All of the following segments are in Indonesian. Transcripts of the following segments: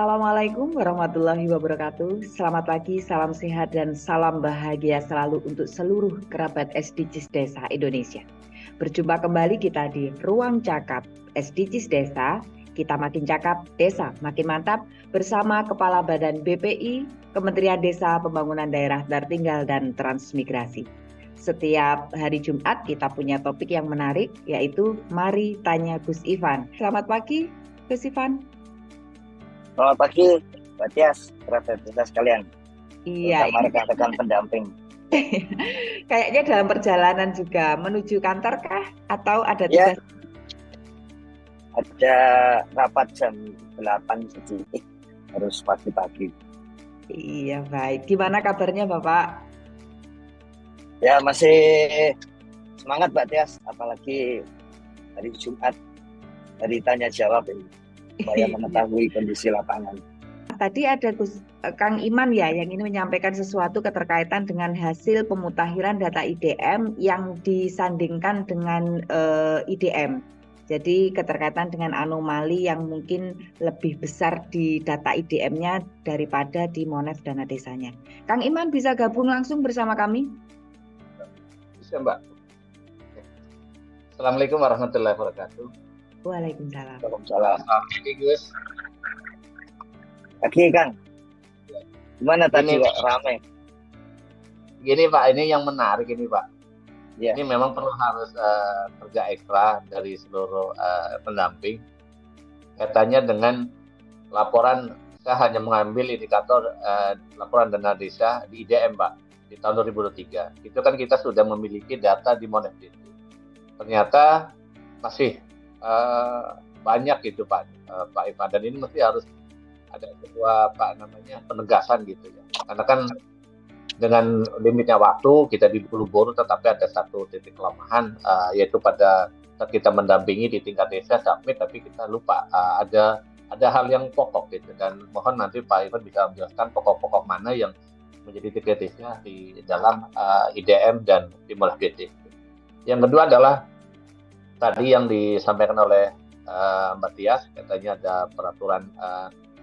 Assalamualaikum warahmatullahi wabarakatuh. Selamat pagi, salam sehat dan salam bahagia selalu untuk seluruh kerabat SDGs Desa Indonesia. Berjumpa kembali kita di Ruang Cakap SDGs Desa. Kita makin cakap, desa makin mantap bersama Kepala Badan BPI, Kementerian Desa Pembangunan Daerah Tertinggal dan Transmigrasi. Setiap hari Jumat kita punya topik yang menarik, yaitu Mari Tanya Gus Ivan. Selamat pagi, Gus Ivan. Selamat pagi, Mbak Tias, kerabat desa sekalian. Iya, terutama rekan-rekan pendamping. Kayaknya dalam perjalanan juga menuju kantor kah? Atau ada Ya, tugas? ada rapat jam 8, jadi harus pagi-pagi. Iya, baik. Gimana kabarnya, Bapak? Ya, masih semangat Mbak Tias, apalagi hari Jumat, hari tanya jawab ini, supaya mengetahui kondisi lapangan. Tadi ada Kang Iman ya yang ini menyampaikan sesuatu keterkaitan dengan hasil pemutakhiran data IDM yang disandingkan dengan IDM. Jadi keterkaitan dengan anomali yang mungkin lebih besar di data IDM-nya daripada di Monef dana desanya. Kang Iman bisa gabung langsung bersama kami? Bisa, Mbak. Assalamualaikum warahmatullahi wabarakatuh. Waalaikumsalam. Waalaikumsalam. Selamat pagi, Gus. Pagi, Kang. Gimana tadi, Ini, Pak? Ramai? Gini, Pak, ini yang menarik ini, Pak. Ya. Ini memang perlu harus kerja ekstra dari seluruh pendamping. Katanya dengan laporan, saya hanya mengambil indikator laporan dana desa di IDM, Pak, di tahun 2023. Itu kan kita sudah memiliki data di Monef. Ternyata masih banyak gitu, Pak Ivan. Dan ini mesti harus ada sebuah penegasan gitu ya. Karena kan dengan limitnya waktu kita diburu-buru, tetapi ada satu titik kelemahan yaitu pada saat kita mendampingi di tingkat desa submit, tapi kita lupa ada hal yang pokok gitu. Dan mohon nanti Pak Ivan bisa menjelaskan pokok-pokok mana yang menjadi titik desa di dalam IDM dan di Monef BT. Yang kedua adalah tadi yang disampaikan oleh Mbak Tias, katanya ada peraturan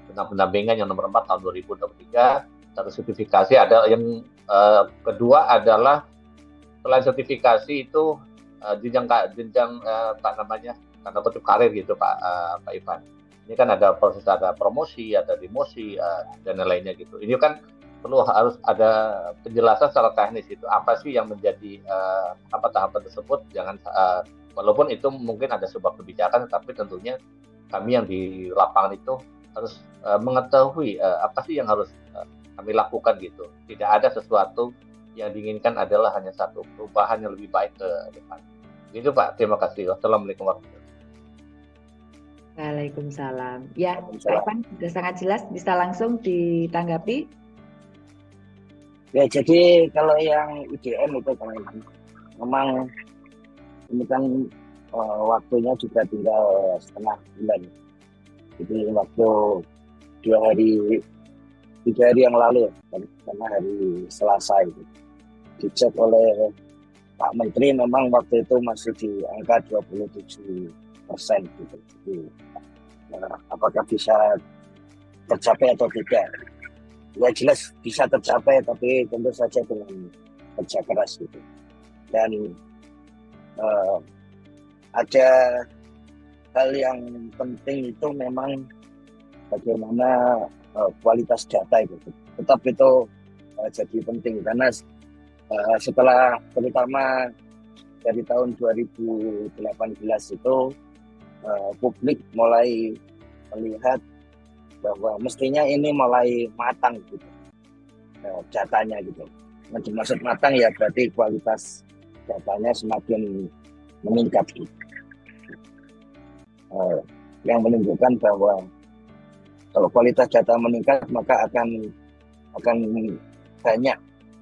tentang pendampingan yang nomor 4 tahun 2023, satu sertifikasi. Ada yang kedua adalah selain sertifikasi itu jenjang tanda kutip karir gitu, Pak Ivan. Ini kan ada proses, ada promosi, ada demosi dan lainnya gitu. Ini kan perlu harus ada penjelasan secara teknis itu apa sih yang menjadi tahapan tersebut. Jangan walaupun itu mungkin ada sebuah kebijakan, tetapi tentunya kami yang di lapangan itu harus mengetahui apa sih yang harus kami lakukan gitu. Tidak ada sesuatu yang diinginkan adalah hanya satu perubahan yang lebih baik ke depan. Gitu, Pak. Terima kasih. Wassalamualaikum warahmatullahi wabarakatuh. Waalaikumsalam. Ya, Pak Ivan sudah sangat jelas, bisa langsung ditanggapi. Ya, jadi kalau yang IDM itu kan memang ini kan waktunya juga tinggal setengah bulan. Jadi waktu 3 hari yang lalu, karena hari Selasa itu dicek oleh Pak Menteri, memang waktu itu masih di angka 27% gitu. Jadi, apakah bisa tercapai atau tidak? Ya jelas bisa tercapai, tapi tentu saja dengan kerja keras gitu. Dan ada hal yang penting itu memang bagaimana kualitas data itu. Tetap itu jadi penting karena setelah terutama dari tahun 2018 itu publik mulai melihat bahwa mestinya ini mulai matang gitu datanya gitu. Maksud matang ya berarti kualitas datanya semakin meningkat gitu. Yang menunjukkan bahwa kalau kualitas data meningkat maka akan banyak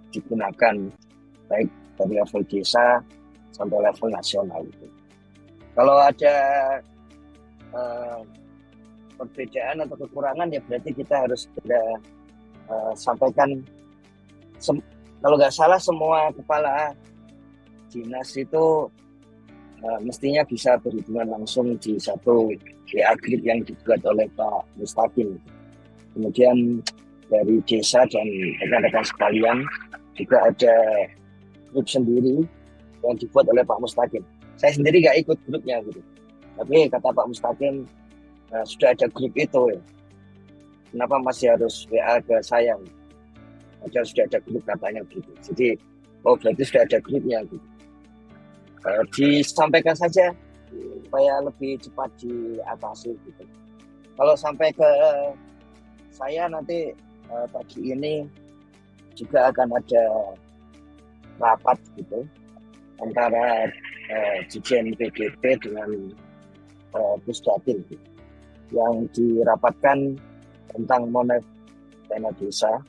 digunakan baik dari level desa sampai level nasional gitu. Kalau ada perbedaan atau kekurangan ya berarti kita harus segera sampaikan. Kalau nggak salah semua kepala dinas itu mestinya bisa berhubungan langsung di satu WA group yang dibuat oleh Pak Mustaqim. Kemudian dari desa dan rekan-rekan sekalian juga ada grup sendiri yang dibuat oleh Pak Mustaqim. Saya sendiri nggak ikut grupnya gitu. Tapi kata Pak Mustaqim, sudah ada grup itu ya. Kenapa masih harus WA ke saya? Padahal sudah ada grup katanya gitu. Jadi, berarti sudah ada grupnya gitu. Disampaikan saja supaya lebih cepat diatasi gitu. Kalau sampai ke saya nanti pagi ini juga akan ada rapat gitu antara Dirjen PDP dengan Pusdatin gitu, yang dirapatkan tentang monet dana desa.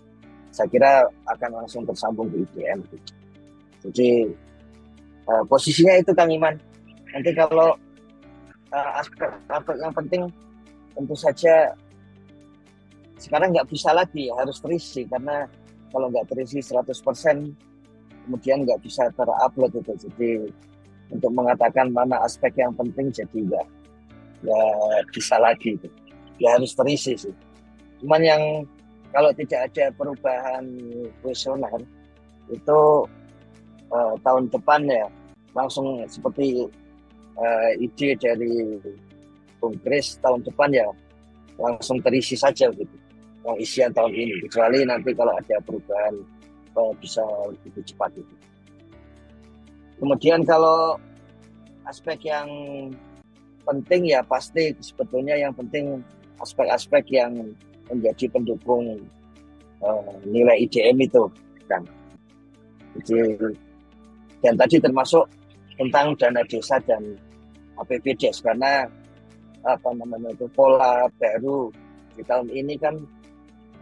Saya kira akan langsung tersambung ke IDM gitu. Jadi posisinya itu Kang Iman. Nanti kalau aspek yang penting tentu saja sekarang nggak bisa lagi harus terisi, karena kalau nggak terisi 100% kemudian nggak bisa terupload itu. Jadi untuk mengatakan mana aspek yang penting jadi nggak bisa lagi itu. Ya harus terisi sih. Cuman yang kalau tidak ada perubahan kuesioner itu tahun depan ya langsung seperti ide dari Bung Kris, tahun depan ya langsung terisi saja gitu yang isian tahun ini, kecuali nanti kalau ada perubahan bisa lebih cepat gitu. Kemudian kalau aspek yang penting ya pasti sebetulnya yang penting aspek-aspek yang menjadi pendukung nilai IDM itu kan. Jadi, dan tadi termasuk tentang dana desa dan APBDes, karena pola baru di tahun ini kan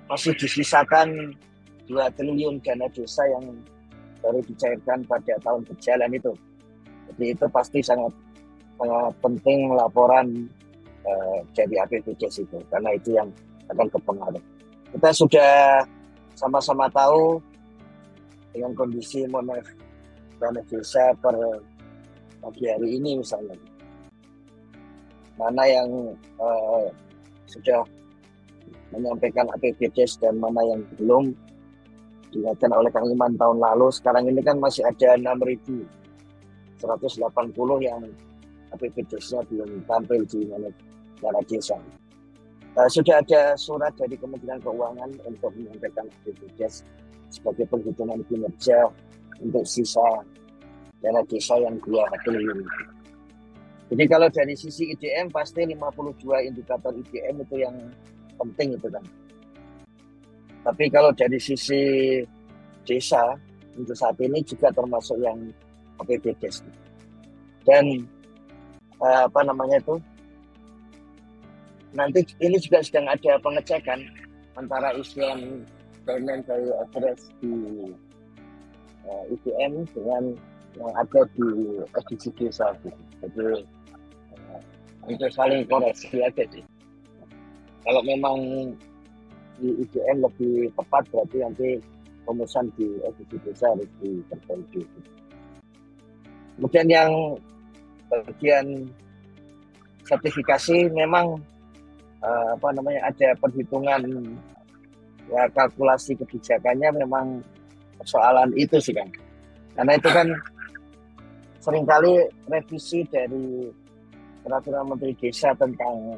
masih disisakan 2 triliun dana desa yang baru dicairkan pada tahun berjalan itu. Jadi itu pasti sangat penting laporan dari APBDes itu, karena itu yang akan berpengaruh. Kita sudah sama-sama tahu dengan kondisi monet dana desa per pagi hari ini misalnya, mana yang sudah menyampaikan APBDes dan mana yang belum dilihatkan oleh Kang Iman tahun lalu. Sekarang ini kan masih ada 6.180 yang APBDes-nya belum tampil di monet dana desa. Sudah ada surat dari Kementerian Keuangan untuk menyampaikan APBDes sebagai perhitungan kinerja untuk sisa dana desa yang 2 triliun. Jadi kalau dari sisi IDM pasti 52 indikator IDM itu yang penting itu kan. Tapi kalau dari sisi desa untuk saat ini juga termasuk yang APBDes. Dan nanti ini juga sedang ada pengecekan antara isian payment dari address di IDM dengan yang ada di SDG desa. Jadi itu saling koreksi aja sih. Kalau memang di IDM lebih tepat berarti nanti rumusan di SDG desa harus diperbaiki. Kemudian yang bagian sertifikasi memang ada perhitungan ya, kalkulasi kebijakannya memang persoalan itu sih kan. Karena itu kan seringkali revisi dari peraturan Menteri Desa tentang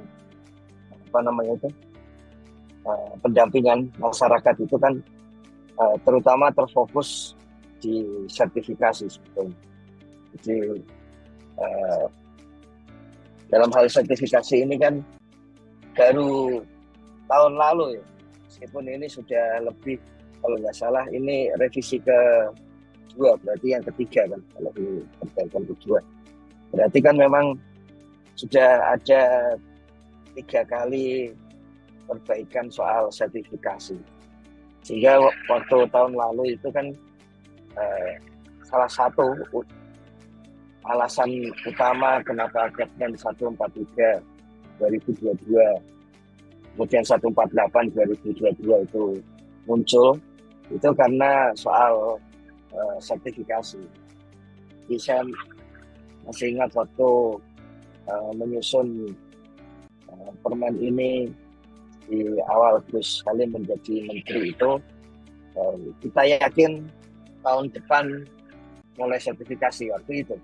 pendampingan masyarakat itu kan terutama terfokus di sertifikasi sebetulnya. Jadi dalam hal sertifikasi ini kan baru tahun lalu ya, meskipun ini sudah lebih, kalau nggak salah ini revisi kedua, berarti yang ketiga kan kalau ini perbaikan kedua. Berarti kan memang sudah ada 3 kali perbaikan soal sertifikasi. Sehingga waktu tahun lalu itu kan salah satu alasan utama kenapa Kepmen 143 2022 kemudian 148 2022 itu muncul itu karena soal sertifikasi. Jadi saya masih ingat waktu menyusun permen ini di awal Gus Salim menjadi menteri itu, kita yakin tahun depan mulai sertifikasi waktu itu,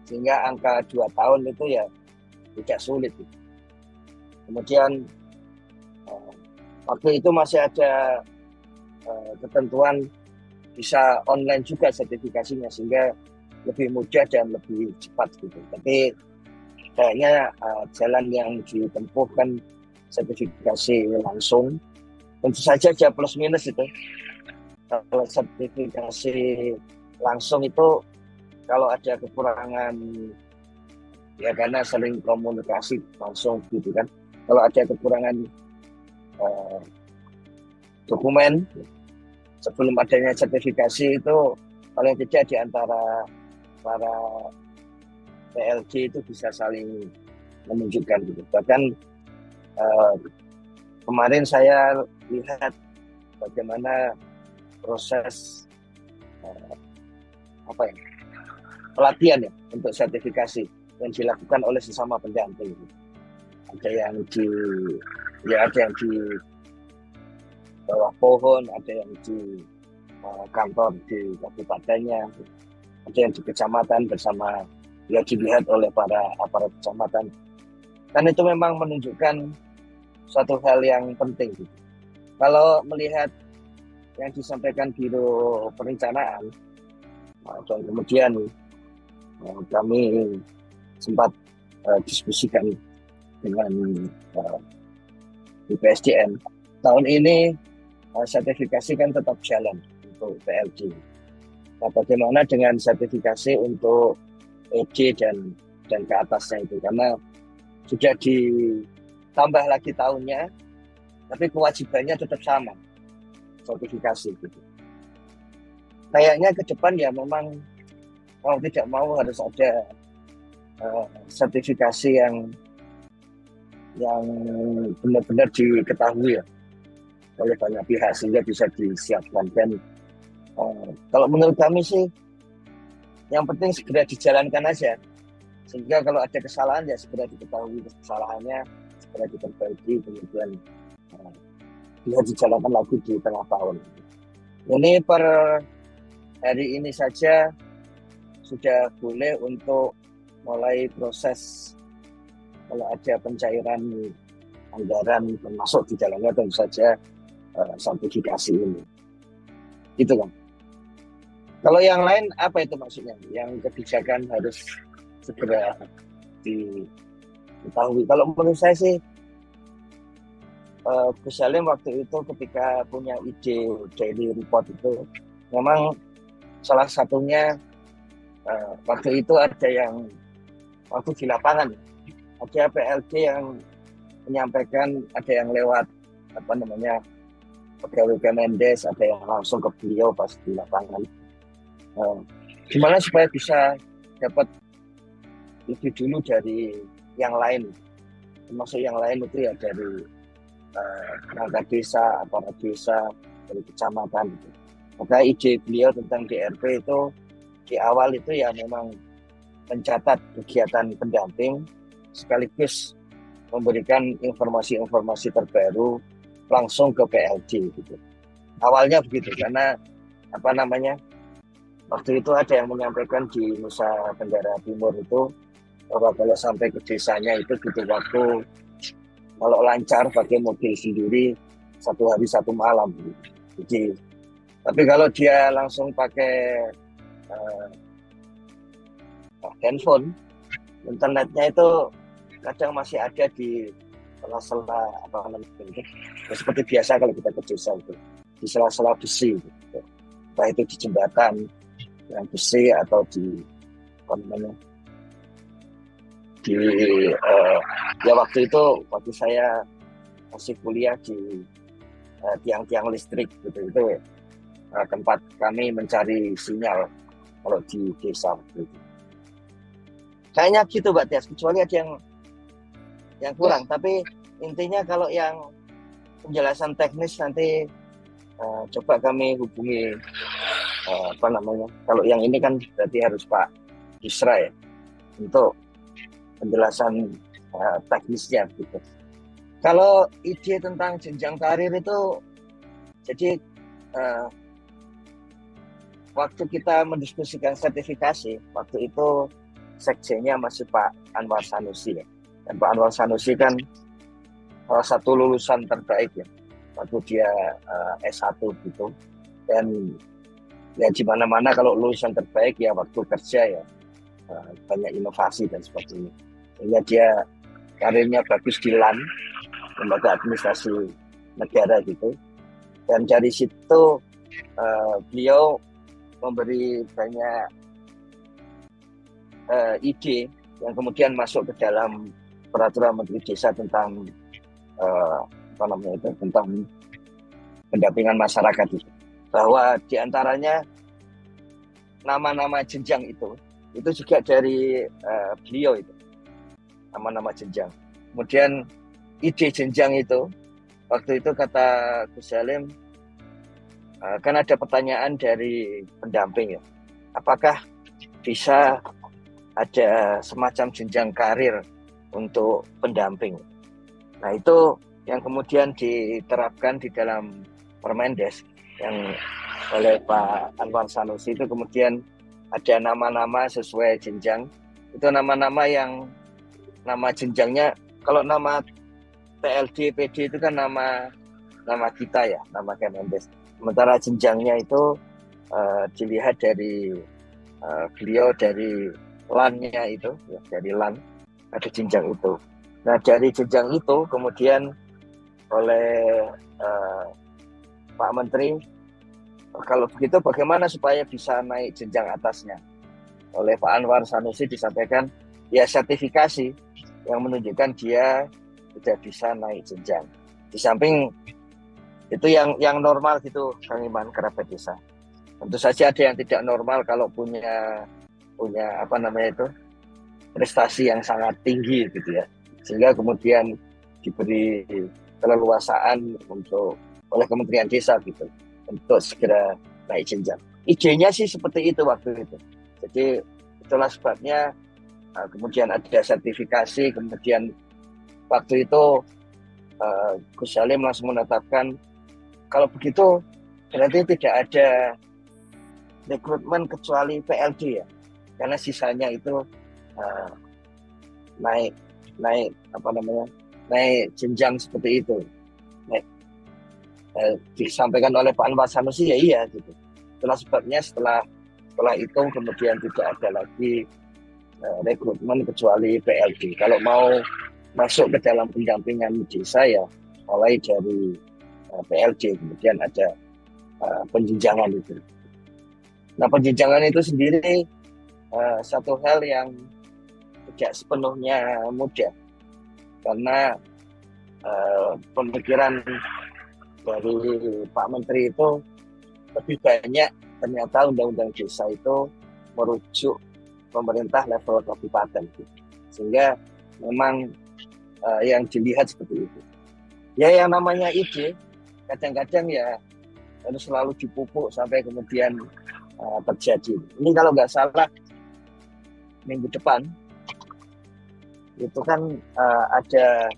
sehingga angka 2 tahun itu ya tidak sulit. Kemudian waktu itu masih ada ketentuan bisa online juga sertifikasinya, sehingga lebih mudah dan lebih cepat gitu. Tapi kayaknya jalan yang ditempuh kan sertifikasi langsung. Tentu saja ada plus minus itu. Kalau sertifikasi langsung itu kalau ada kekurangan ya karena sering komunikasi langsung gitu kan. Kalau ada kekurangan dokumen sebelum adanya sertifikasi itu paling tidak di antara para PLG itu bisa saling menunjukkan gitu. Bahkan kemarin saya lihat bagaimana proses pelatihan ya untuk sertifikasi yang dilakukan oleh sesama pendamping. Ada yang di bawah pohon, ada yang di kantor di kabupatennya, ada yang di kecamatan bersama ya dilihat oleh para aparat kecamatan. Dan itu memang menunjukkan suatu hal yang penting. Kalau melihat yang disampaikan Biro Perencanaan, dan kemudian kami sempat diskusikan dengan BPSDM. Tahun ini sertifikasi kan tetap jalan untuk PLG. Nah, bagaimana dengan sertifikasi untuk ED dan ke atasnya itu? Karena sudah ditambah lagi tahunnya, tapi kewajibannya tetap sama, sertifikasi gitu. Kayaknya ke depan ya memang mau tidak mau harus ada sertifikasi yang benar-benar diketahui ya oleh banyak pihak sehingga bisa disiapkan. Dan kalau menurut kami sih yang penting segera dijalankan aja, sehingga kalau ada kesalahan ya segera diketahui kesalahannya, segera diperbaiki, kemudian bisa dijalankan lagi di tengah tahun. Ini per hari ini saja sudah boleh untuk mulai proses kalau ada pencairan anggaran termasuk di dalamnya tentu saja sertifikasi ini. Itu kan. Kalau yang lain apa itu maksudnya? Yang kebijakan harus segera diketahui. Kalau menurut saya sih Gus Salim waktu itu ketika punya ide daily report itu memang salah satunya waktu itu ada yang waktu di lapangan ada PLG yang menyampaikan, ada yang lewat pegawai Kemendes, ada yang langsung ke beliau pas di lapangan. Gimana supaya bisa dapat lebih dulu dari yang lain, termasuk yang lain itu ya dari perangkat desa, aparat desa, dari kecamatan gitu. Maka ide beliau tentang DRP itu di awal itu ya memang mencatat kegiatan pendamping sekaligus memberikan informasi-informasi terbaru langsung ke PLG gitu. Awalnya begitu karena waktu itu ada yang menyampaikan di Nusa Tenggara Timur itu bahwa kalau sampai ke desanya itu butuh waktu kalau lancar pakai mobil sendiri 1 hari 1 malam gitu. Jadi tapi kalau dia langsung pakai handphone, internetnya itu kadang masih ada di sela-sela seperti biasa kalau kita ke desa itu di sela-sela besi gitu. Entah itu di jembatan yang besi atau ya waktu itu waktu saya masih kuliah di tiang-tiang listrik gitu itu tempat kami mencari sinyal kalau di desa gitu. Kayaknya gitu Mbak Tias, kecuali ada yang kurang. Tapi intinya kalau yang penjelasan teknis nanti coba kami hubungi kalau yang ini kan berarti harus Pak Isra ya untuk penjelasan teknisnya gitu. Kalau ide tentang jenjang karir itu, jadi waktu kita mendiskusikan sertifikasi, waktu itu sekjennya masih Pak Anwar Sanusi ya. Dan Pak Anwar Sanusi kan salah satu lulusan terbaik ya, waktu dia S1 gitu. Dan ya di mana-mana kalau lulusan terbaik ya waktu kerja ya banyak inovasi dan sebagainya. Sehingga dia karirnya bagus di LAN, lembaga administrasi negara gitu. Dan dari situ beliau memberi banyak ide yang kemudian masuk ke dalam peraturan Menteri Desa tentang tentang pendampingan masyarakat itu. Bahwa diantaranya nama-nama jenjang itu juga dari beliau itu, nama-nama jenjang. Kemudian ide jenjang itu, waktu itu kata Gus Salim, kan ada pertanyaan dari pendamping ya, apakah bisa ada semacam jenjang karir untuk pendamping. Nah itu yang kemudian diterapkan di dalam Permendes yang oleh Pak Anwar Sanusi itu, kemudian ada nama-nama sesuai jenjang. Itu nama-nama yang nama jenjangnya, kalau nama PLD, PD itu kan nama kita ya, nama Kemendes. Sementara jenjangnya itu dilihat dari beliau dari LAN-nya itu, ya, dari LAN ada jenjang itu. Nah dari jenjang itu kemudian oleh Pak Menteri, kalau begitu bagaimana supaya bisa naik jenjang atasnya? Oleh Pak Anwar Sanusi disampaikan, ya sertifikasi yang menunjukkan dia sudah bisa naik jenjang. Di samping itu yang normal gitu, Kang Iman, kerabat desa. Tentu saja ada yang tidak normal kalau punya prestasi yang sangat tinggi gitu ya, sehingga kemudian diberi keleluasaan oleh Kementerian Desa gitu untuk segera naik jenjang. Idenya sih seperti itu waktu itu. Jadi itulah sebabnya kemudian ada sertifikasi, kemudian waktu itu Gus Salim langsung menetapkan kalau begitu berarti tidak ada rekrutmen kecuali PLD ya, karena sisanya itu naik jenjang seperti itu. Disampaikan oleh Pak Anwar Sanusi ya iya gitu. Itulah sebabnya setelah itu kemudian tidak ada lagi rekrutmen kecuali PLD. Kalau mau masuk ke dalam pendampingan desa ya mulai dari PLD, kemudian ada penjenjangan itu. Nah penjenjangan itu sendiri satu hal yang tidak sepenuhnya mudah, karena pemikiran dari Pak Menteri itu lebih banyak ternyata undang-undang desa itu merujuk pemerintah level kabupaten, sehingga memang yang dilihat seperti itu. Ya yang namanya ide kadang-kadang ya harus selalu dipupuk sampai kemudian terjadi. Ini kalau nggak salah minggu depan itu kan ada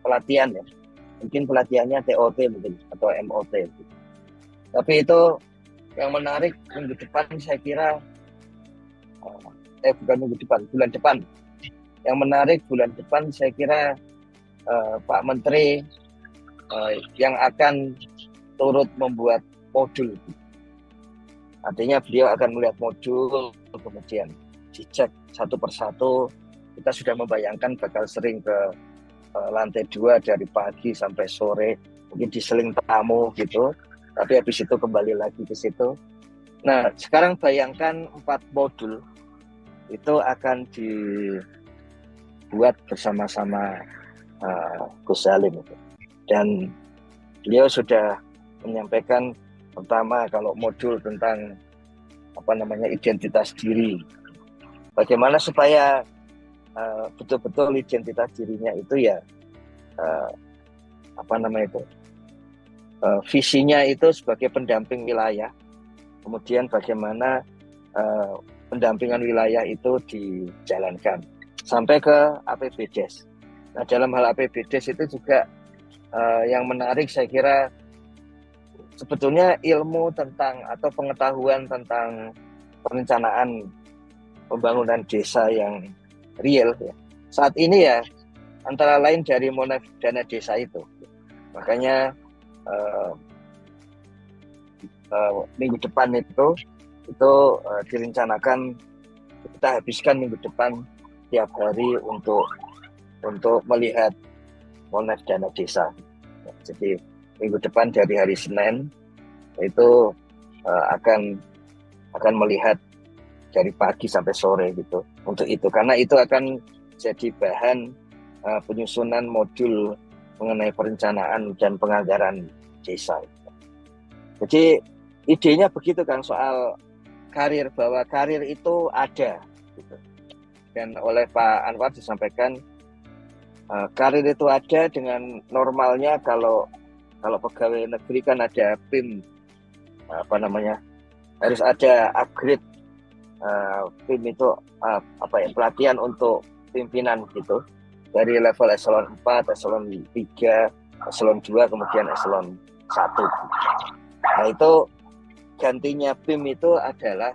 pelatihan ya, mungkin pelatihannya TOT mungkin atau MOT. Tapi itu yang menarik minggu depan saya kira bukan minggu depan, bulan depan. Yang menarik bulan depan saya kira Pak Menteri yang akan turut membuat modul. Artinya beliau akan melihat modul, kemudian dicek satu persatu. Kita sudah membayangkan bakal sering ke lantai 2 dari pagi sampai sore, mungkin diseling tamu gitu, tapi habis itu kembali lagi ke situ. Nah sekarang bayangkan 4 modul itu akan dibuat bersama-sama Gus Salim, dan beliau sudah menyampaikan pertama kalau modul tentang identitas diri, bagaimana supaya betul-betul identitas dirinya itu ya visinya itu sebagai pendamping wilayah, kemudian bagaimana pendampingan wilayah itu dijalankan sampai ke APBDes. Nah, dalam hal APBDes itu juga yang menarik saya kira sebetulnya ilmu tentang atau pengetahuan tentang perencanaan pembangunan desa yang real ya. Saat ini ya antara lain dari Monef Dana Desa itu. Makanya minggu depan itu direncanakan kita habiskan minggu depan tiap hari untuk melihat Monef Dana Desa. Jadi minggu depan dari hari Senin itu akan melihat dari pagi sampai sore gitu untuk itu, karena itu akan jadi bahan penyusunan modul mengenai perencanaan dan penganggaran desa. Jadi idenya begitu kan, soal karir, bahwa karir itu ada gitu. Dan oleh Pak Anwar disampaikan karir itu ada dengan normalnya kalau pegawai negeri kan ada PIM harus ada upgrade PIM itu pelatihan untuk pimpinan gitu, dari level eselon 4, eselon 3, eselon 2, kemudian eselon 1. Nah itu gantinya PIM itu adalah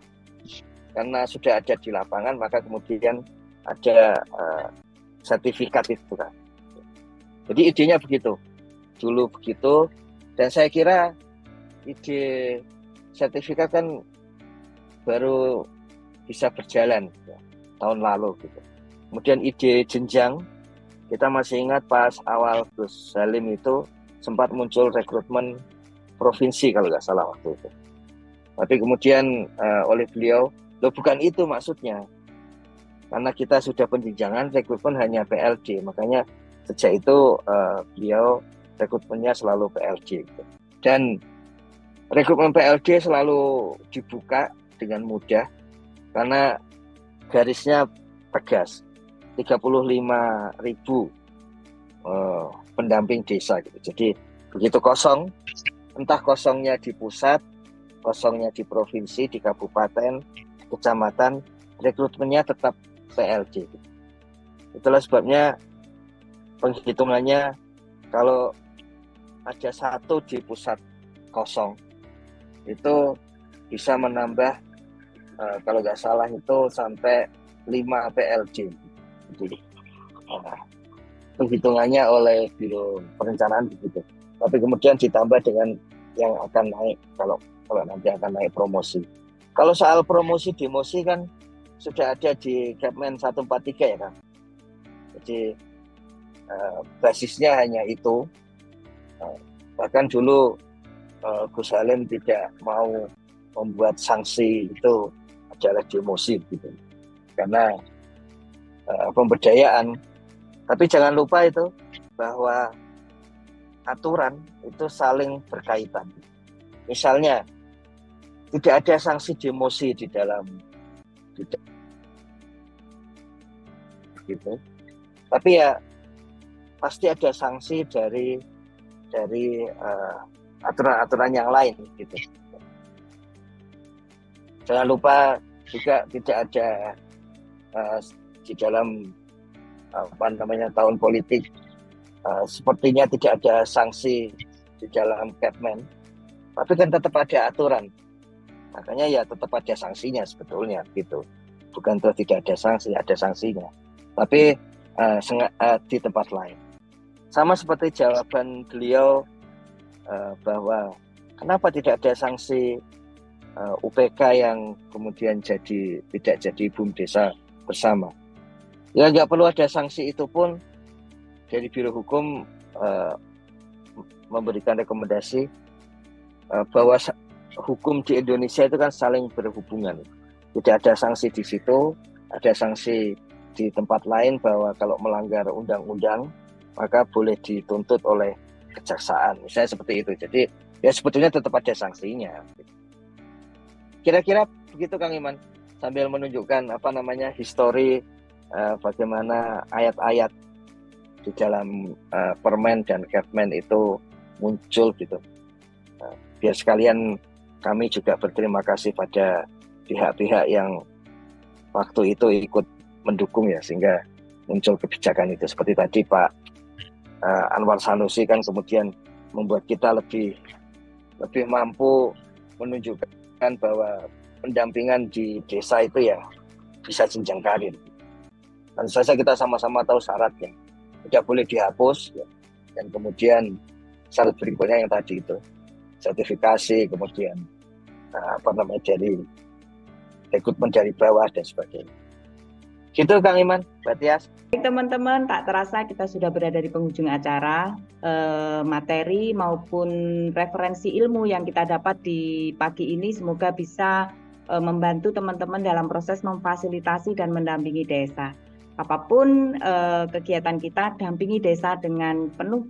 karena sudah ada di lapangan, maka kemudian ada sertifikat itu kan. Jadi idenya begitu, dulu begitu, dan saya kira ide sertifikat kan baru bisa berjalan ya, tahun lalu gitu. Kemudian ide jenjang, kita masih ingat pas awal Gus Salim itu sempat muncul rekrutmen provinsi kalau nggak salah waktu itu. Tapi kemudian oleh beliau, bukan itu maksudnya. Karena kita sudah penjenjangan, rekrutmen hanya PLD, makanya sejak itu beliau rekrutmennya selalu PLD. Dan rekrutmen PLD selalu dibuka dengan mudah karena garisnya tegas, 35.000 pendamping desa gitu. Jadi begitu kosong, entah kosongnya di pusat, kosongnya di provinsi, di kabupaten, kecamatan, rekrutmennya tetap PLD. Itulah sebabnya penghitungannya kalau ada satu di pusat kosong itu bisa menambah kalau nggak salah itu sampai 5 PLD. Jadi penghitungannya oleh Biro Perencanaan begitu. Tapi kemudian ditambah dengan yang akan naik kalau nanti akan naik promosi. Kalau soal promosi demosi kan sudah ada di Kepmen 143 ya kan. Jadi basisnya hanya itu. Bahkan dulu Gus Salim tidak mau membuat sanksi itu adalah demosi gitu. Karena pemberdayaan. Tapi jangan lupa itu bahwa aturan itu saling berkaitan. Misalnya tidak ada sanksi demosi di dalam gitu. Tapi ya pasti ada sanksi dari aturan-aturan yang lain gitu. Jangan lupa juga tidak ada di dalam tahun politik sepertinya tidak ada sanksi di dalam Kepmen, tapi kan tetap ada aturan. Makanya ya tetap ada sanksinya sebetulnya gitu. Bukan terus tidak ada sanksi, ada sanksinya. Tapi di tempat lain. Sama seperti jawaban beliau bahwa kenapa tidak ada sanksi UPK yang kemudian tidak jadi BUM desa bersama. Ya nggak perlu ada sanksi itu pun dari Biro Hukum memberikan rekomendasi bahwa hukum di Indonesia itu kan saling berhubungan. Tidak ada sanksi di situ, ada sanksi di tempat lain bahwa kalau melanggar undang-undang maka boleh dituntut oleh kejaksaan. Misalnya seperti itu. Jadi ya sebetulnya tetap ada sanksinya. Kira-kira begitu Kang Iman, sambil menunjukkan histori bagaimana ayat-ayat di dalam Permen dan Kepmen itu muncul gitu. Biar sekalian kami juga berterima kasih pada pihak-pihak yang waktu itu ikut mendukung ya, sehingga muncul kebijakan itu. Seperti tadi Pak Anwar Sanusi kan kemudian membuat kita lebih mampu menunjukkan bahwa pendampingan di desa itu ya bisa jenjang karir. Dan saja kita sama-sama tahu syaratnya, tidak boleh dihapus ya. Dan kemudian syarat berikutnya yang tadi itu sertifikasi, kemudian jadi rekrutmen dari bawah dan sebagainya. Gitu Kang Iman, Mbak Tias. Baik teman-teman, tak terasa kita sudah berada di penghujung acara. Materi maupun referensi ilmu yang kita dapat di pagi ini semoga bisa membantu teman-teman dalam proses memfasilitasi dan mendampingi desa. Apapun kegiatan kita, dampingi desa dengan penuh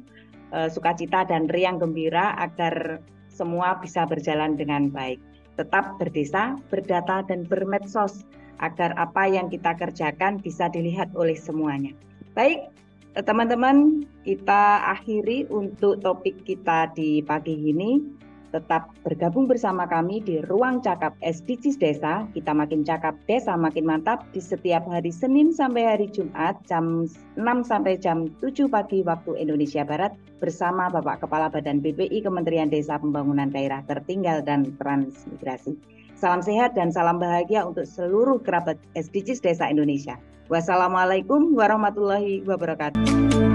sukacita dan riang gembira agar semua bisa berjalan dengan baik. Tetap berdesa, berdata, dan bermedsos agar apa yang kita kerjakan bisa dilihat oleh semuanya. Baik, teman-teman, kita akhiri untuk topik kita di pagi ini. Tetap bergabung bersama kami di Ruang Cakap SDGs Desa. Kita makin cakap, desa makin mantap di setiap hari Senin sampai hari Jumat jam 6 sampai jam 7 pagi waktu Indonesia Barat bersama Bapak Kepala Badan BPI Kementerian Desa Pembangunan Daerah Tertinggal dan Transmigrasi. Salam sehat dan salam bahagia untuk seluruh kerabat SDGs Desa Indonesia. Wassalamualaikum warahmatullahi wabarakatuh.